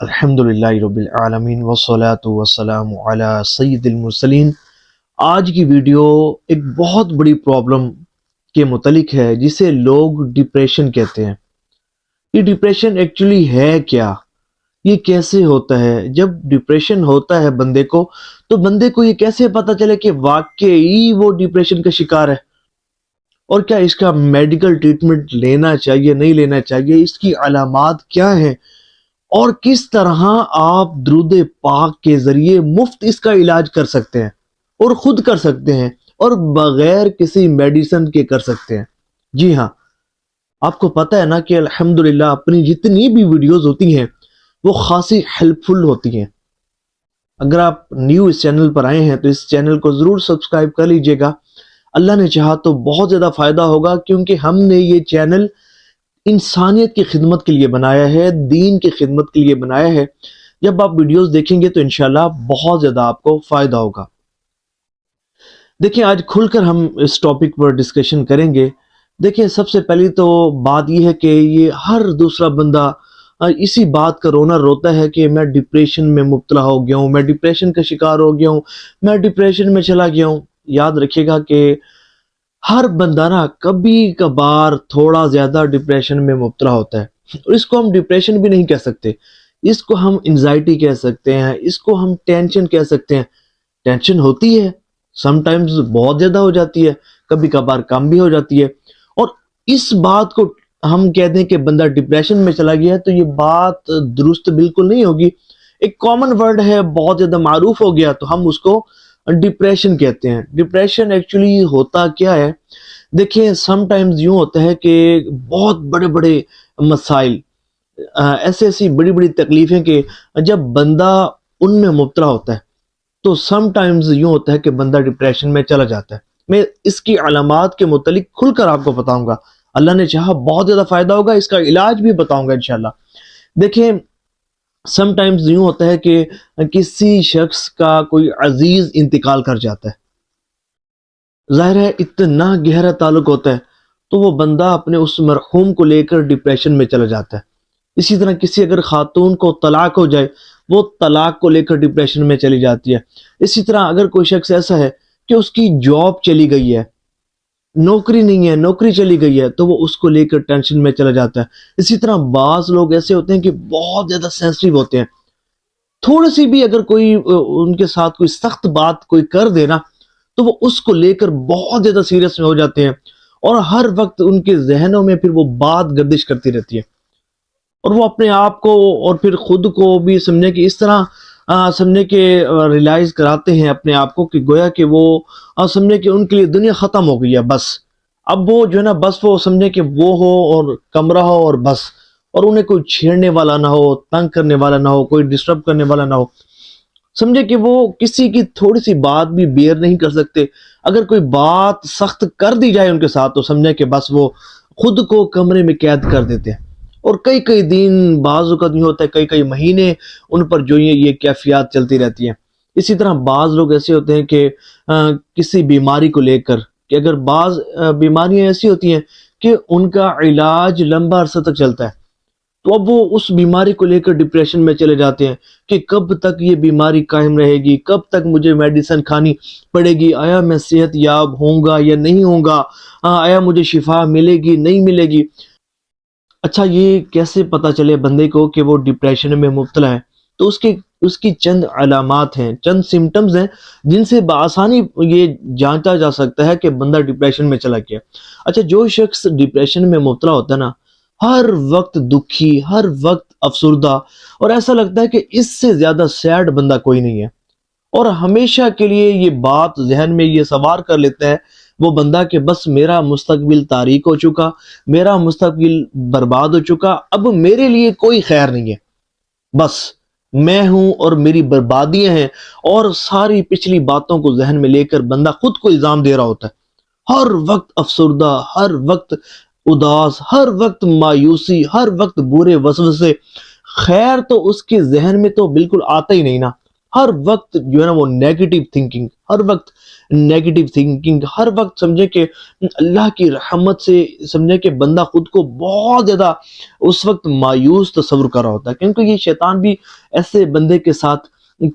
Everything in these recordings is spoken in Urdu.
الحمدللہ رب العالمین والصلاة والسلام علی سید المرسلین۔ آج کی ویڈیو ایک بہت بڑی پرابلم کے متعلق ہے جسے لوگ ڈپریشن کہتے ہیں۔ یہ ڈپریشن ایکچولی ہے کیا؟ یہ کیسے ہوتا ہے؟ جب ڈپریشن ہوتا ہے بندے کو تو بندے کو یہ کیسے پتہ چلے کہ واقعی وہ ڈپریشن کا شکار ہے؟ اور کیا اس کا میڈیکل ٹریٹمنٹ لینا چاہیے نہیں لینا چاہیے؟ اس کی علامات کیا ہیں؟ اور کس طرح آپ درود پاک کے ذریعے مفت اس کا علاج کر سکتے ہیں اور خود کر سکتے ہیں اور بغیر کسی میڈیسن کے کر سکتے ہیں؟ جی ہاں، آپ کو پتہ ہے نا کہ الحمدللہ اپنی جتنی بھی ویڈیوز ہوتی ہیں وہ خاصی ہیلپ فل ہوتی ہیں۔ اگر آپ نیو اس چینل پر آئے ہیں تو اس چینل کو ضرور سبسکرائب کر لیجئے گا۔ اللہ نے چاہا تو بہت زیادہ فائدہ ہوگا، کیونکہ ہم نے یہ چینل انسانیت کی خدمت کے لیے بنایا ہے، دین کی خدمت کے لیے بنایا ہے۔ جب آپ ویڈیوز دیکھیں گے تو انشاءاللہ بہت زیادہ آپ کو فائدہ ہوگا۔ دیکھیں، آج کھل کر ہم اس ٹاپک پر ڈسکشن کریں گے۔ دیکھیں، سب سے پہلی تو بات یہ ہے کہ یہ ہر دوسرا بندہ اسی بات کا رونا روتا ہے کہ میں ڈپریشن میں مبتلا ہو گیا ہوں، میں ڈپریشن کا شکار ہو گیا ہوں، میں ڈپریشن میں چلا گیا ہوں۔ یاد رکھیے گا کہ ہر بندہ نا کبھی کبھار تھوڑا زیادہ ڈپریشن میں مبتلا ہوتا ہے، اور اس کو ہم ڈپریشن بھی نہیں کہہ سکتے، اس کو ہم انزائٹی کہہ سکتے ہیں، اس کو ہم ٹینشن کہہ سکتے ہیں۔ ٹینشن ہوتی ہے، سم ٹائمز بہت زیادہ ہو جاتی ہے، کبھی کبھار کم بھی ہو جاتی ہے، اور اس بات کو ہم کہہ دیں کہ بندہ ڈپریشن میں چلا گیا ہے تو یہ بات درست بالکل نہیں ہوگی۔ ایک کامن ورڈ ہے، بہت زیادہ معروف ہو گیا تو ہم اس کو ڈپریشن کہتے ہیں۔ ڈپریشن ایکچولی ہوتا کیا ہے؟ دیکھیں، سم ٹائمز یوں ہوتا ہے کہ بہت بڑے بڑے مسائل، ایسی بڑی بڑی تکلیفیں کہ جب بندہ ان میں مبتلا ہوتا ہے تو سم ٹائمز یوں ہوتا ہے کہ بندہ ڈپریشن میں چلا جاتا ہے۔ میں اس کی علامات کے متعلق کھل کر آپ کو بتاؤں گا، اللہ نے چاہا بہت زیادہ فائدہ ہوگا، اس کا علاج بھی بتاؤں گا انشاءاللہ۔ دیکھیں، سم ٹائمز یوں ہوتا ہے کہ کسی شخص کا کوئی عزیز انتقال کر جاتا ہے، ظاہر ہے اتنا گہرا تعلق ہوتا ہے تو وہ بندہ اپنے اس مرحوم کو لے کر ڈپریشن میں چلا جاتا ہے۔ اسی طرح کسی اگر خاتون کو طلاق ہو جائے، وہ طلاق کو لے کر ڈپریشن میں چلی جاتی ہے۔ اسی طرح اگر کوئی شخص ایسا ہے کہ اس کی جاب چلی گئی ہے، نوکری نہیں ہے، نوکری چلی گئی ہے، تو وہ اس کو لے کر ٹینشن میں چلا جاتا ہے۔ اسی طرح بعض لوگ ایسے ہوتے ہیں کہ بہت زیادہ سینسٹیو ہوتے ہیں، تھوڑی سی بھی اگر کوئی ان کے ساتھ کوئی سخت بات کوئی کر دے نا تو وہ اس کو لے کر بہت زیادہ سیریس میں ہو جاتے ہیں، اور ہر وقت ان کے ذہنوں میں پھر وہ بات گردش کرتی رہتی ہے، اور وہ اپنے آپ کو اور پھر خود کو بھی سمجھنے کی اس طرح سمجھنے کے ریلائز کراتے ہیں اپنے آپ کو کہ گویا کہ وہ سمجھنے کہ ان کے لیے دنیا ختم ہو گئی ہے، بس اب وہ جو ہے نا بس وہ سمجھنے کہ وہ ہو اور کمرہ ہو اور بس، اور انہیں کوئی چھیڑنے والا نہ ہو، تنگ کرنے والا نہ ہو، کوئی ڈسٹرب کرنے والا نہ ہو۔ سمجھے کہ وہ کسی کی تھوڑی سی بات بھی بیئر نہیں کر سکتے، اگر کوئی بات سخت کر دی جائے ان کے ساتھ تو سمجھے کہ بس وہ خود کو کمرے میں قید کر دیتے ہیں، اور کئی دن، بعض اوقات نہیں ہوتا ہے کئی مہینے ان پر جو یہ کیفیات چلتی رہتی ہیں۔ اسی طرح بعض لوگ ایسے ہوتے ہیں کہ کسی بیماری کو لے کر، کہ اگر بعض بیماریاں ایسی ہوتی ہیں کہ ان کا علاج لمبا عرصہ تک چلتا ہے، تو اب وہ اس بیماری کو لے کر ڈپریشن میں چلے جاتے ہیں کہ کب تک یہ بیماری قائم رہے گی، کب تک مجھے میڈیسن کھانی پڑے گی، آیا میں صحت یاب ہوں گا یا نہیں ہوں گا، آیا مجھے شفا ملے گی نہیں ملے گی۔ اچھا، یہ کیسے پتہ چلے بندے کو کہ وہ ڈپریشن میں مبتلا ہے؟ تو اس کی چند علامات ہیں، چند سمٹمز ہیں جن سے بآسانی یہ جانچا جا سکتا ہے کہ بندہ ڈپریشن میں چلا گیا۔ اچھا، جو شخص ڈپریشن میں مبتلا ہوتا ہے نا، ہر وقت دکھی، ہر وقت افسردہ، اور ایسا لگتا ہے کہ اس سے زیادہ سیڈ بندہ کوئی نہیں ہے، اور ہمیشہ کے لیے یہ بات ذہن میں یہ سوار کر لیتا ہے وہ بندہ کہ بس میرا مستقبل تاریک ہو چکا، میرا مستقبل برباد ہو چکا، اب میرے لیے کوئی خیر نہیں ہے، بس میں ہوں اور میری بربادیاں ہیں، اور ساری پچھلی باتوں کو ذہن میں لے کر بندہ خود کو الزام دے رہا ہوتا ہے، ہر وقت افسردہ، ہر وقت اداس، ہر وقت مایوسی، ہر وقت برے وسوسے، خیر تو اس کے ذہن میں تو بالکل آتا ہی نہیں نا، ہر وقت جو ہے نا وہ نیگیٹو تھنکنگ، ہر وقت نیگیٹو تھنکنگ، ہر وقت سمجھے کہ اللہ کی رحمت سے سمجھے کہ بندہ خود کو بہت زیادہ اس وقت مایوس تصور کر رہا ہوتا ہے، کیونکہ یہ شیطان بھی ایسے بندے کے ساتھ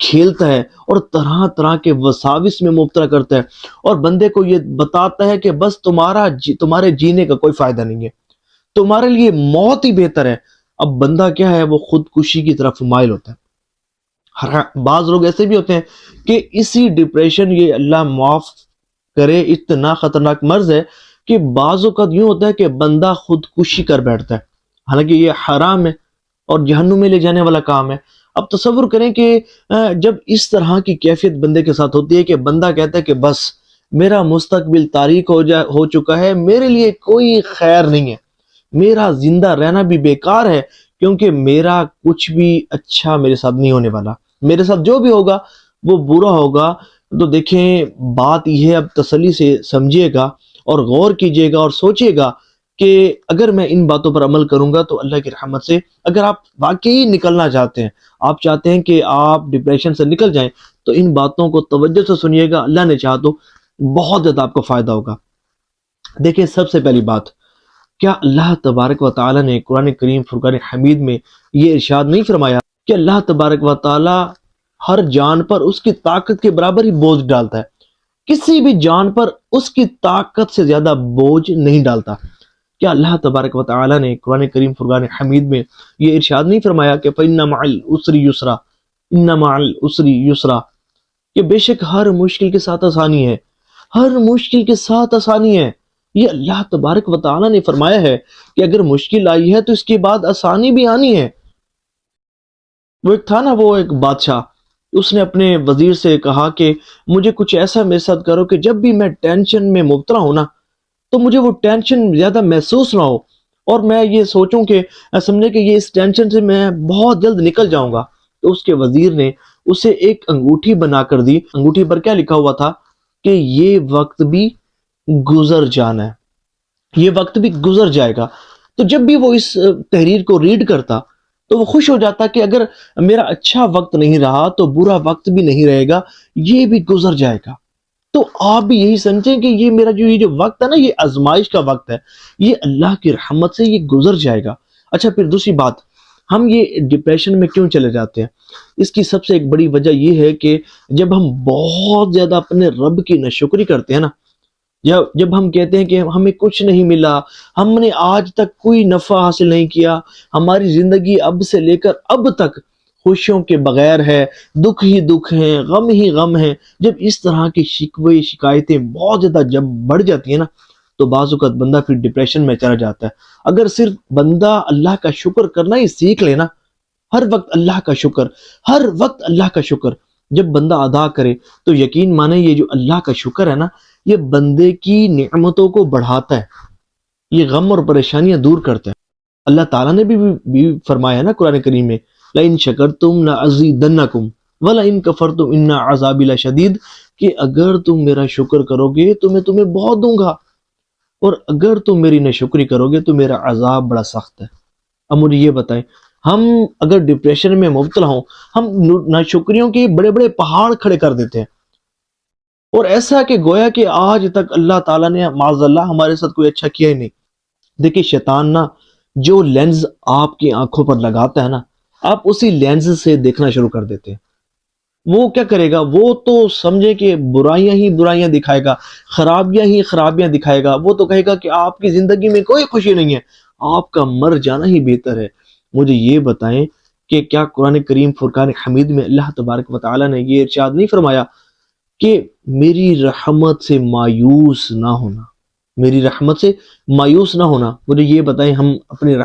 کھیلتا ہے اور طرح طرح کے وساوس میں مبتلا کرتا ہے، اور بندے کو یہ بتاتا ہے کہ بس تمہارے جینے کا کوئی فائدہ نہیں ہے، تمہارے لیے موت ہی بہتر ہے۔ اب بندہ کیا ہے، وہ خودکشی کی طرف مائل ہوتا ہے۔ بعض لوگ ایسے بھی ہوتے ہیں کہ اسی ڈپریشن، یہ اللہ معاف کرے، اتنا خطرناک مرض ہے کہ بعض اوقات یوں ہوتا ہے کہ بندہ خودکشی کر بیٹھتا ہے، حالانکہ یہ حرام ہے اور جہنم میں لے جانے والا کام ہے۔ اب تصور کریں کہ جب اس طرح کی کیفیت بندے کے ساتھ ہوتی ہے کہ بندہ کہتا ہے کہ بس میرا مستقبل تاریک ہو چکا ہے، میرے لیے کوئی خیر نہیں ہے، میرا زندہ رہنا بھی بیکار ہے، کیونکہ میرا کچھ بھی اچھا میرے ساتھ نہیں ہونے والا، میرے ساتھ جو بھی ہوگا وہ برا ہوگا۔ تو دیکھیں، بات یہ ہے، اب تسلی سے سمجھیے گا اور غور کیجئے گا اور سوچئے گا کہ اگر میں ان باتوں پر عمل کروں گا تو اللہ کی رحمت سے، اگر آپ واقعی نکلنا چاہتے ہیں، آپ چاہتے ہیں کہ آپ ڈپریشن سے نکل جائیں، تو ان باتوں کو توجہ سے سنیے گا، اللہ نے چاہا تو بہت زیادہ آپ کو فائدہ ہوگا۔ دیکھیں، سب سے پہلی بات، کیا اللہ تبارک و تعالیٰ نے قرآن کریم فرقان حمید میں یہ ارشاد نہیں فرمایا کہ اللہ تبارک و تعالیٰ ہر جان پر اس کی طاقت کے برابر ہی بوجھ ڈالتا ہے، کسی بھی جان پر اس کی طاقت سے زیادہ بوجھ نہیں ڈالتا؟ کیا اللہ تبارک و تعالیٰ نے قرآن کریم فرقان حمید میں یہ ارشاد نہیں فرمایا کہ فَإِنَّ مَعَ الْعُسْرِ يُسْرًا، إِنَّ مَعَ الْعُسْرِ يُسْرًا، کہ بے شک ہر مشکل کے ساتھ آسانی ہے، ہر مشکل کے ساتھ آسانی ہے۔ یہ اللہ تبارک و تعالیٰ نے فرمایا ہے کہ اگر مشکل آئی ہے تو اس کے بعد آسانی بھی آنی ہے۔ وہ ایک تھا نا، وہ ایک بادشاہ، اس نے اپنے وزیر سے کہا کہ مجھے کچھ ایسا میرے ساتھ کرو کہ جب بھی میں ٹینشن میں مبتلا ہوں نا، تو مجھے وہ ٹینشن زیادہ محسوس نہ ہو، اور میں یہ سوچوں کہ سمجھے کہ یہ اس ٹینشن سے میں بہت جلد نکل جاؤں گا۔ تو اس کے وزیر نے اسے ایک انگوٹھی بنا کر دی، انگوٹھی پر کیا لکھا ہوا تھا کہ یہ وقت بھی گزر جانا ہے، یہ وقت بھی گزر جائے گا۔ تو جب بھی وہ اس تحریر کو ریڈ کرتا تو وہ خوش ہو جاتا کہ اگر میرا اچھا وقت نہیں رہا تو برا وقت بھی نہیں رہے گا، یہ بھی گزر جائے گا۔ تو آپ بھی یہی سمجھیں کہ یہ میرا جو وقت ہے نا، یہ آزمائش کا وقت ہے، یہ اللہ کی رحمت سے یہ گزر جائے گا۔ اچھا، پھر دوسری بات، ہم یہ ڈپریشن میں کیوں چلے جاتے ہیں؟ اس کی سب سے ایک بڑی وجہ یہ ہے کہ جب ہم بہت زیادہ اپنے رب کی ناشکری کرتے ہیں نا، جب ہم کہتے ہیں کہ ہمیں کچھ نہیں ملا، ہم نے آج تک کوئی نفع حاصل نہیں کیا، ہماری زندگی اب سے لے کر اب تک خوشیوں کے بغیر ہے، دکھ ہی دکھ ہیں، غم ہی غم ہیں، جب اس طرح کی شکوے شکایتیں بہت زیادہ جب بڑھ جاتی ہیں نا، تو بعض اوقات بندہ پھر ڈپریشن میں چلا جاتا ہے۔ اگر صرف بندہ اللہ کا شکر کرنا ہی سیکھ لینا، ہر وقت اللہ کا شکر، ہر وقت اللہ کا شکر جب بندہ ادا کرے، تو یقین مانے یہ جو اللہ کا شکر ہے نا، یہ بندے کی نعمتوں کو بڑھاتا ہے، یہ غم اور پریشانیاں دور کرتا ہے۔ اللہ تعالیٰ نے بھی فرمایا نا قرآن کریم میں، لَإِن شَكَرْتُمْ لَأَزِيدَنَّكُمْ وَلَإِن كَفَرْتُمْ إِنَّ عَذَابِي لَشَدِيدٌ، کہ اگر تم میرا شکر کرو گے تو میں تمہیں بہت دوں گا، اور اگر تم میری ناشکری کرو گے تو میرا عذاب بڑا سخت ہے۔ اب مجھے یہ بتائیں، ہم اگر ڈپریشن میں مبتلا ہوں، ہم ناشکریوں کے بڑے بڑے پہاڑ کھڑے کر دیتے ہیں، اور ایسا کہ گویا کہ آج تک اللہ تعالیٰ نے معاذ اللہ ہمارے ساتھ کوئی اچھا کیا ہی نہیں۔ دیکھیں، شیطان نا جو لینز آپ کی آنکھوں پر لگاتا ہے نا، آپ اسی لینز سے دیکھنا شروع کر دیتے ہیں۔ وہ کیا کرے گا؟ وہ تو سمجھے کہ برائیاں ہی برائیاں دکھائے گا، خرابیاں ہی خرابیاں دکھائے گا۔ وہ تو کہے گا کہ آپ کی زندگی میں کوئی خوشی نہیں ہے، آپ کا مر جانا ہی بہتر ہے۔ مجھے یہ بتائیں کہ کیا قرآن کریم فرقان حمید میں اللہ تبارک و تعالیٰ نے یہ ارشاد نہیں فرمایا کہ میری رحمت سے مایوس نہ ہونا، میری رحمت سے مایوس نہ ہونا؟ مجھے یہ بتائیں، ہم اپنے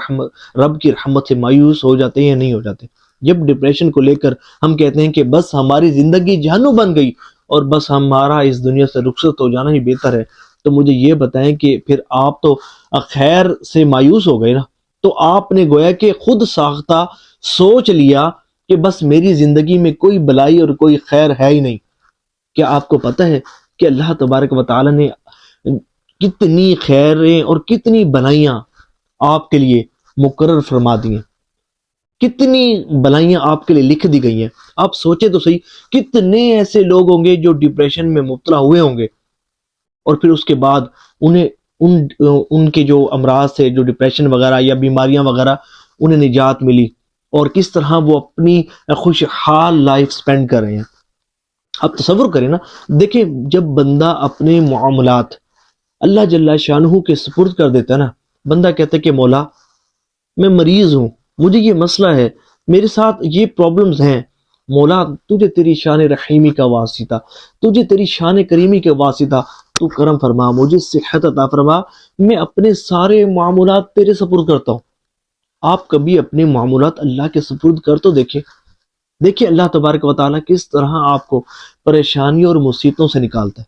رب کی رحمت سے مایوس ہو جاتے ہیں یا نہیں ہو جاتے؟ جب ڈپریشن کو لے کر ہم کہتے ہیں کہ بس ہماری زندگی جہنم بن گئی اور بس ہمارا اس دنیا سے رخصت ہو جانا ہی بہتر ہے، تو مجھے یہ بتائیں کہ پھر آپ تو خیر سے مایوس ہو گئے نا۔ تو آپ نے گویا کہ خود ساختہ سوچ لیا کہ بس میری زندگی میں کوئی بلائی اور کوئی خیر ہے ہی نہیں۔ کیا آپ کو پتہ ہے کہ اللہ تبارک و تعالیٰ نے کتنی خیریں اور کتنی بھلائیاں آپ کے لیے مقرر فرما دی ہیں؟ کتنی بلائیاں آپ کے لیے لکھ دی گئی ہیں. آپ سوچیں تو صحیح، کتنے ایسے لوگ ہوں گے جو ڈپریشن میں مبتلا ہوئے ہوں گے، اور پھر اس کے بعد انہیں ان کے جو امراض سے، جو ڈپریشن وغیرہ یا بیماریاں وغیرہ، انہیں نجات ملی، اور کس طرح وہ اپنی خوشحال لائف سپینڈ کر رہے ہیں. آپ تصور کریں نا، دیکھیں جب بندہ اپنے معاملات اللہ جل شانہ کے سپرد کر دیتا ہے نا، بندہ کہتا ہے کہ مولا میں مریض ہوں، مجھے یہ مسئلہ ہے، میرے ساتھ یہ پرابلمز ہیں، مولا تجھے تیری شان رحیمی کا واسطہ، تجھے تیری شان کریمی کے واسطہ تو کرم فرما، مجھے صحت عطا فرما، میں اپنے سارے معاملات تیرے سپرد کرتا ہوں. آپ کبھی اپنے معاملات اللہ کے سپرد کر تو دیکھیں اللہ تبارک و تعالیٰ کس طرح آپ کو پریشانیوں اور مصیبتوں سے نکالتا ہے.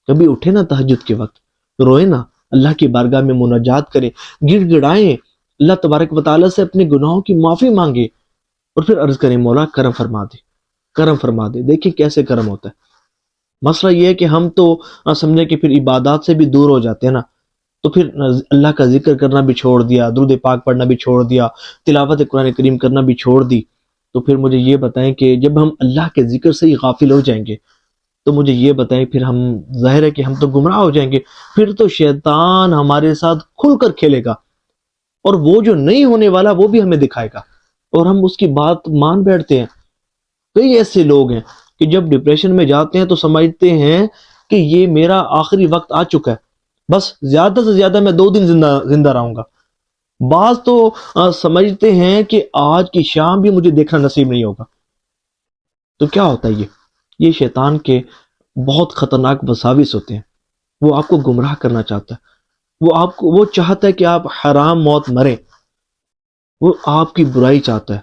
کبھی اٹھے نا تہجد کے وقت، روئے نا، اللہ کی بارگاہ میں مناجات کریں، گڑ گڑائیں، اللہ تبارک و تعالیٰ سے اپنے گناہوں کی معافی مانگے، اور پھر عرض کریں مولا کرم فرما دے، کرم فرما دے. دیکھیں کیسے کرم ہوتا ہے. مسئلہ یہ ہے کہ ہم تو سمجھے کہ پھر عبادات سے بھی دور ہو جاتے ہیں نا، تو پھر اللہ کا ذکر کرنا بھی چھوڑ دیا، درود پاک پڑھنا بھی چھوڑ دیا، تلاوت قرآن کریم کرنا بھی چھوڑ دی. تو پھر مجھے یہ بتائیں کہ جب ہم اللہ کے ذکر سے ہی غافل ہو جائیں گے، تو مجھے یہ بتائیں پھر ہم، ظاہر ہے کہ ہم تو گمراہ ہو جائیں گے. پھر تو شیطان ہمارے ساتھ کھل کر کھیلے گا، اور وہ جو نہیں ہونے والا وہ بھی ہمیں دکھائے گا، اور ہم اس کی بات مان بیٹھتے ہیں. کئی ایسے لوگ ہیں کہ جب ڈپریشن میں جاتے ہیں تو سمجھتے ہیں کہ یہ میرا آخری وقت آ چکا ہے، بس زیادہ سے زیادہ میں 2 دن زندہ رہوں گا. بعض تو سمجھتے ہیں کہ آج کی شام بھی مجھے دیکھنا نصیب نہیں ہوگا. تو کیا ہوتا ہے یہ شیطان کے بہت خطرناک وساوس ہوتے ہیں. وہ آپ کو گمراہ کرنا چاہتا ہے، وہ چاہتا ہے کہ آپ حرام موت مریں، وہ آپ کی برائی چاہتا ہے،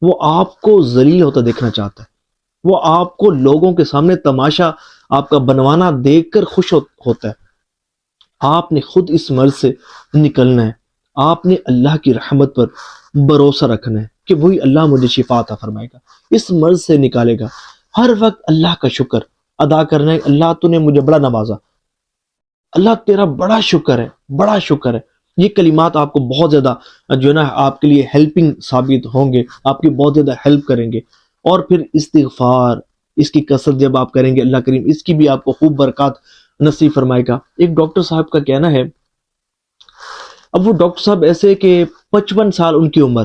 وہ آپ کو ذلیل ہوتا دیکھنا چاہتا ہے، وہ آپ کو لوگوں کے سامنے تماشا آپ کا بنوانا دیکھ کر خوش ہوتا ہے. آپ نے خود اس مرض سے نکلنا ہے. آپ نے اللہ کی رحمت پر بھروسہ رکھنا ہے کہ وہی اللہ مجھے شفا عطا فرمائے گا، اس مرض سے نکالے گا. ہر وقت اللہ کا شکر ادا کرنا ہے. اللہ تو نے مجھے بڑا نوازا، اللہ تیرا بڑا شکر ہے، بڑا شکر ہے. یہ کلمات آپ کو بہت زیادہ جو ہے نا آپ کے لیے ہیلپنگ ثابت ہوں گے، آپ کی بہت زیادہ ہیلپ کریں گے. اور پھر استغفار، اس کی کثرت جب آپ کریں گے، اللہ کریم اس کی بھی آپ کو خوب برکات نصیب فرمائے گا. ایک ڈاکٹر صاحب کا کہنا ہے، اب وہ ڈاکٹر صاحب ایسے کہ 55 سال ان کی عمر،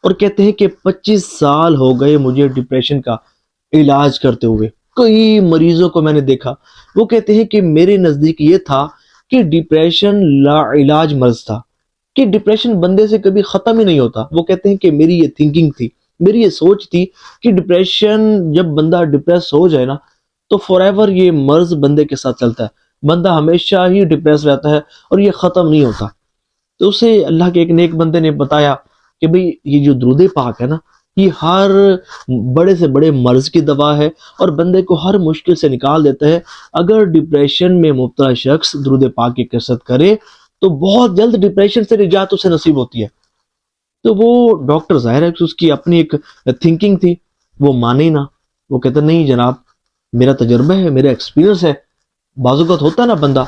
اور کہتے ہیں کہ 25 سال ہو گئے مجھے ڈپریشن کا علاج کرتے ہوئے. کئی مریضوں کو میں نے دیکھا، وہ کہتے ہیں کہ میرے نزدیک یہ تھا کہ ڈپریشن لا علاج مرض تھا، کہ ڈپریشن بندے سے کبھی ختم ہی نہیں ہوتا. وہ کہتے ہیں کہ میری یہ تھنکنگ تھی، میری یہ سوچ تھی کہ ڈپریشن، جب بندہ ڈپریس ہو جائے نا تو فار ایور یہ مرض بندے کے ساتھ چلتا ہے، بندہ ہمیشہ ہی ڈپریس رہتا ہے اور یہ ختم نہیں ہوتا. تو اسے اللہ کے ایک نیک بندے نے بتایا کہ بھئی یہ جو درود پاک ہے نا، یہ ہر بڑے سے بڑے مرض کی دوا ہے اور بندے کو ہر مشکل سے نکال دیتا ہے. اگر ڈپریشن میں مبتلا شخص درود پاک کی کثرت کرے تو بہت جلد ڈپریشن سے نجات اسے نصیب ہوتی ہے. تو وہ ڈاکٹر، ظاہر ہے کہ اس کی اپنی ایک تھنکنگ تھی، وہ مانے نہ. وہ کہتا نہیں جناب، میرا تجربہ ہے، میرا ایکسپیرینس ہے. بعض اوقات ہوتا ہے نا بندہ.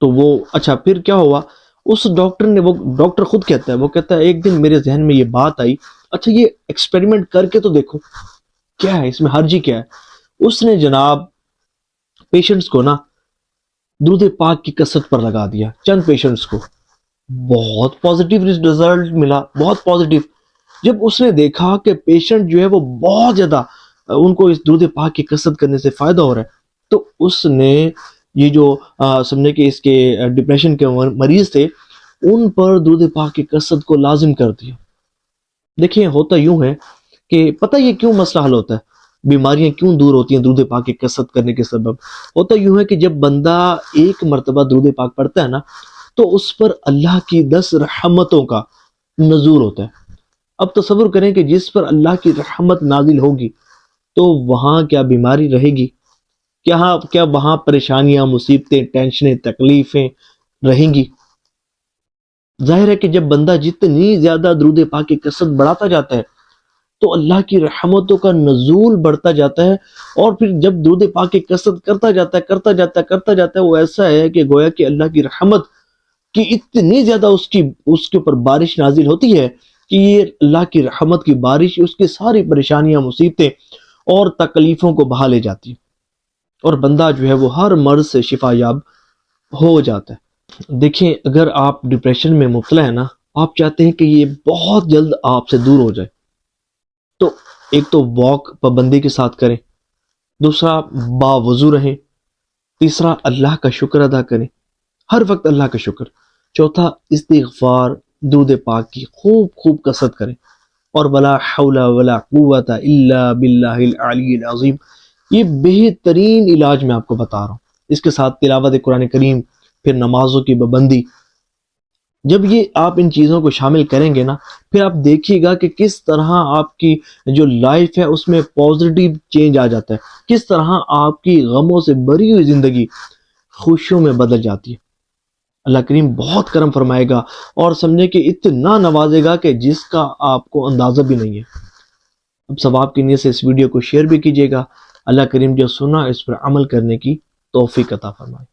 تو وہ اچھا پھر کیا ہوا، اس ڈاکٹر نے، وہ ڈاکٹر خود کہتا ہے، وہ کہتا ہے ایک دن میرے ذہن میں یہ بات آئی، اچھا یہ ایکسپیریمنٹ کر کے تو دیکھو کیا ہے اس میں، حرجی کیا ہے. اس نے جناب پیشنٹس کو نا درود پاک کی کثرت پر لگا دیا، چند پیشنٹس کو. بہت پازیٹیو رزلٹ ملا، بہت پازیٹیو. جب اس نے دیکھا کہ پیشنٹ جو ہے وہ بہت زیادہ ان کو اس درود پاک کی کثرت کرنے سے فائدہ ہو رہا ہے، تو اس نے یہ جو سمجھے کہ اس کے ڈپریشن کے مریض تھے ان پر درود پاک کی کثرت کو لازم کر دیا. دیکھیں ہوتا یوں ہے کہ پتہ یہ کیوں مسئلہ حل ہوتا ہے، بیماریاں کیوں دور ہوتی ہیں درود پاک کی کثرت کرنے کے سبب. ہوتا یوں ہے کہ جب بندہ ایک مرتبہ درود پاک پڑھتا ہے نا تو اس پر اللہ کی 10 رحمتوں کا نزول ہوتا ہے. اب تصور کریں کہ جس پر اللہ کی رحمت نازل ہوگی تو وہاں کیا بیماری رہے گی؟ کیا وہاں پریشانیاں، مصیبتیں، ٹینشنیں، تکلیفیں رہیں گی؟ ظاہر ہے کہ جب بندہ جتنی زیادہ درود پاک کی کثرت بڑھاتا جاتا ہے تو اللہ کی رحمتوں کا نزول بڑھتا جاتا ہے. اور پھر جب درود پاک کی کثرت کرتا جاتا ہے وہ ایسا ہے کہ گویا کہ اللہ کی رحمت کی اتنی زیادہ اس کے اوپر بارش نازل ہوتی ہے کہ یہ اللہ کی رحمت کی بارش اس کی ساری پریشانیاں، مصیبتیں اور تکلیفوں کو بہا لے جاتی ہے، اور بندہ جو ہے وہ ہر مرض سے شفا یاب ہو جاتا ہے۔ دیکھیں، اگر آپ ڈپریشن میں مبتلا ہے نا، آپ چاہتے ہیں کہ یہ بہت جلد آپ سے دور ہو جائے، تو ایک تو واک پابندی کے ساتھ کریں، دوسرا باوضو رہیں، تیسرا اللہ کا شکر ادا کریں، ہر وقت اللہ کا شکر، چوتھا استغفار، درود پاک کی خوب کثرت کریں، اور ولا حول ولا قوت الا باللہ العلی العظیم، یہ بہترین علاج میں آپ کو بتا رہا ہوں۔ اس کے ساتھ تلاوت قرآن کریم، پھر نمازوں کی پابندی۔ جب یہ آپ ان چیزوں کو شامل کریں گے نا، پھر آپ دیکھیے گا کہ کس طرح آپ کی جو لائف ہے اس میں پازیٹیو چینج آ جاتا ہے، کس طرح آپ کی غموں سے بھری ہوئی زندگی خوشیوں میں بدل جاتی ہے۔ اللہ کریم بہت کرم فرمائے گا، اور سمجھے کہ اتنا نوازے گا کہ جس کا آپ کو اندازہ بھی نہیں ہے۔ اب ثواب کی نیت سے اس ویڈیو کو شیئر بھی کیجیے گا۔ اللہ کریم جو سنا اس پر عمل کرنے کی توفیق عطا فرمائے۔